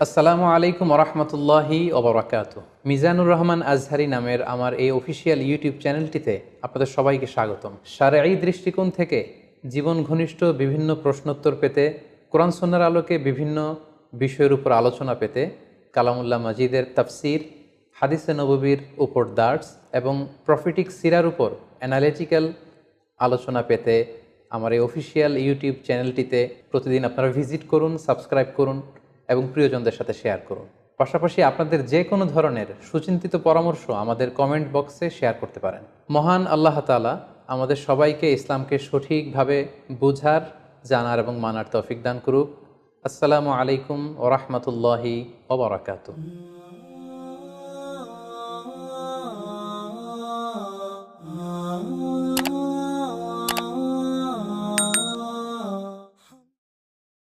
আসসালামু আলাইকুম ওরহমতুল্লাহি ওবরাকাতুহ। মিজানুর রহমান আজহারি নামের আমার এই অফিসিয়াল ইউটিউব চ্যানেলটিতে আপনাদের সবাইকে স্বাগতম। শারঈ দৃষ্টিকোণ থেকে জীবন ঘনিষ্ঠ বিভিন্ন প্রশ্নোত্তর পেতে, কোরআন সুন্নাহর আলোকে বিভিন্ন বিষয়ের উপর আলোচনা পেতে, কালামুল্লাহ মাজিদের তাফসির, হাদিসে নববীর উপর দার্স এবং প্রফিটিক সিরার উপর অ্যানালিটিক্যাল আলোচনা পেতে আমার এই অফিসিয়াল ইউটিউব চ্যানেলটিতে প্রতিদিন আপনারা ভিজিট করুন, সাবস্ক্রাইব করুন এবং প্রিয়জনদের সাথে শেয়ার করুন। পাশাপাশি আপনাদের যে কোনো ধরনের সুচিন্তিত পরামর্শ আমাদের কমেন্ট বক্সে শেয়ার করতে পারেন। মহান আল্লাহ তাআলা আমাদের সবাইকে ইসলামকে সঠিকভাবে বুঝার, জানার এবং মানার তৌফিক দান করুক। আসসালামু আলাইকুম ওয়া রাহমাতুল্লাহি ওয়া বারাকাতুহু।